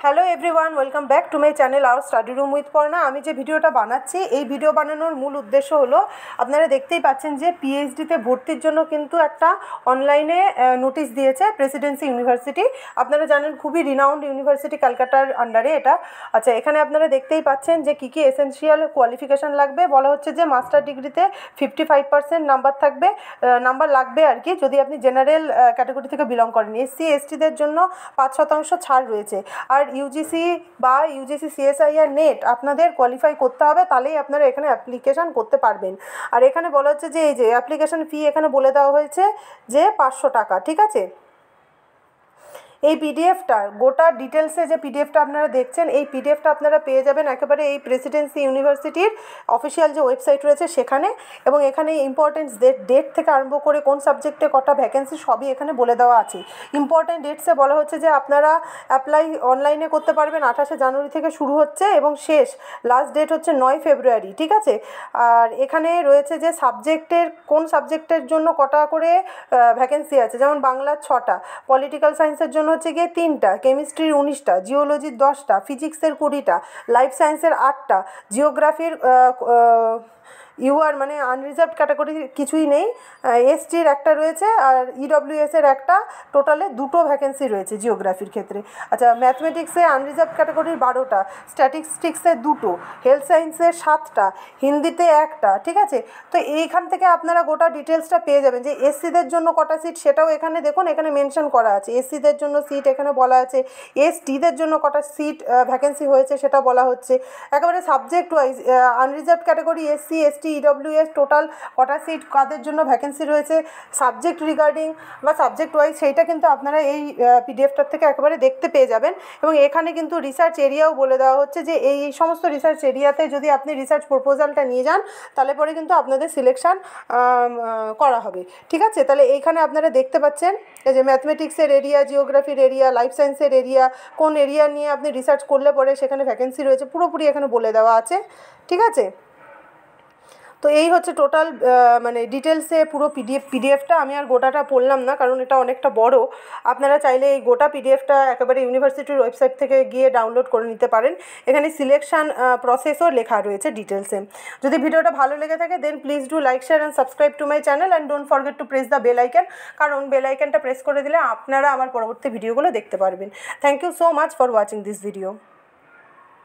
Hello everyone, welcome back to my channel hour study room with Parna. আমি যে ভিডিওটা বানাচ্ছি এই ভিডিও বানানোর মূল উদ্দেশ্য হলো, আপনারা দেখতেই পাচ্ছেন যে পিএইচডিতে ভর্তির জন্য কিন্তু একটা অনলাইনে নোটিশ দিয়েছে প্রেসিডেন্সি ইউনিভার্সিটি। আপনারা জানেন খুবই রিনাউন্ড ইউনিভার্সিটি, কলকাতার আন্ডারে এটা। আচ্ছা, এখানে আপনারা দেখতেই পাচ্ছেন যে কী কী এসেনশিয়াল কোয়ালিফিকেশান লাগবে। বলা হচ্ছে যে মাস্টার ডিগ্রিতে 55% নাম্বার থাকবে, নাম্বার লাগবে আর কি, যদি আপনি জেনারেল ক্যাটাগরি থেকে বিলং করেন। এসসি এসটিদের জন্য 5% ছাড় রয়েছে। আর ইউজিসি বা ইউজিসি সিএসআইআর নেট আপনাদের কোয়ালিফাই করতে হবে, তাহলেই আপনারা এখানে অ্যাপ্লিকেশান করতে পারবেন। আর এখানে বলা হচ্ছে যে এই যে অ্যাপ্লিকেশান ফি এখানে বলে দেওয়া হয়েছে যে 500 টাকা, ঠিক আছে। এই পিডিএফটা গোটা ডিটেলসে যে পিডিএফটা আপনারা দেখছেন, এই পিডিএফটা আপনারা পেয়ে যাবেন একেবারে এই প্রেসিডেন্সি ইউনিভার্সিটির অফিসিয়াল যে ওয়েবসাইট রয়েছে সেখানে। এবং এখানে ইম্পর্টেন্ট ডেট থেকে আরম্ভ করে কোন সাবজেক্টে কটা ভ্যাকেন্সি সবই এখানে বলে দেওয়া আছে। ইম্পর্টেন্ট ডেটসে বলা হচ্ছে যে আপনারা অ্যাপ্লাই অনলাইনে করতে পারবেন 28শে জানুয়ারি থেকে শুরু হচ্ছে এবং শেষ লাস্ট ডেট হচ্ছে 9 ফেব্রুয়ারি, ঠিক আছে। আর এখানে রয়েছে যে সাবজেক্টের কোন সাবজেক্টের জন্য কটা করে ভ্যাকেন্সি আছে, যেমন বাংলার 6টা, পলিটিক্যাল সায়েন্সের জন্য হচ্ছে গিয়ে 3টা, কেমিস্ট্রির 19টা, জিওলজির 10টা, ফিজিক্সের 20টা, লাইফ সায়েন্সের 8টা, জিওগ্রাফির ইউআর মানে আনরিজার্ভড ক্যাটাগরি কিছুই নেই, এসটির একটা রয়েছে, আর ইডব্লিউএসের একটা, টোটালে 2টো ভ্যাকেন্সি রয়েছে জিওগ্রাফির ক্ষেত্রে। আচ্ছা, ম্যাথমেটিক্সে আনরিজার্ভড ক্যাটাগরির 12টা, স্ট্যাটিস্টিক্সের 2টো, হেলথ সায়েন্সের 7টা, হিন্দিতে 1টা, ঠিক আছে। তো এইখান থেকে আপনারা গোটা ডিটেলসটা পেয়ে যাবেন। যে এসসিদের জন্য কটা সিট সেটাও এখানে দেখুন, এখানে মেনশন করা আছে। এসসিদের জন্য সিট এখানে বলা আছে, এসটিদের জন্য কটা সিট ভ্যাকেন্সি হয়েছে সেটা বলা হচ্ছে। একেবারে subject wise unreserved category SC ST EWS total কটা সিট কাদের জন্য ভ্যাকেন্সি রয়েছে, সাবজেক্ট রিগার্ডিং বা সাবজেক্ট ওয়াইজ, সেইটা কিন্তু আপনারা এই পিডিএফটার থেকে একেবারে দেখতে পেয়ে যাবেন। এবং এখানে কিন্তু রিসার্চ এরিয়াও বলে দেওয়া হচ্ছে যে এই সমস্ত রিসার্চ এরিয়াতে যদি আপনি রিসার্চ প্রপোজালটা নিয়ে যান তাহলে পরে কিন্তু আপনাদের সিলেকশান করা হবে, ঠিক আছে। তাহলে এইখানে আপনারা দেখতে পাচ্ছেন এই যে ম্যাথমেটিক্সের এরিয়া, জিওগ্রাফির এরিয়া, লাইফ সায়েন্সের এরিয়া, কোন এরিয়া নিয়ে আপনি রিসার্চ করলে পরে সেখানে ভ্যাকেন্সি রয়েছে পুরোপুরি এখানে বলে দেওয়া আছে, ঠিক আছে। তো এই হচ্ছে টোটাল মানে ডিটেলসে পুরো পিডিএফটা। আমি আর গোটাটা পড়লাম না কারণ এটা অনেকটা বড়। আপনারা চাইলে এই গোটা পিডিএফটা একেবারে ইউনিভার্সিটির ওয়েবসাইট থেকে গিয়ে ডাউনলোড করে নিতে পারেন। এখানে সিলেকশান প্রসেসও লেখা রয়েছে ডিটেলসে। যদি ভিডিওটা ভালো লেগে থাকে then please do like, share and subscribe to my channel and don't forget to press the bell icon, কারণ বেল আইকনটা প্রেস করে দিলে আপনারা আমার পরবর্তী ভিডিওগুলো দেখতে পারবেন। Thank you so much for watching this video.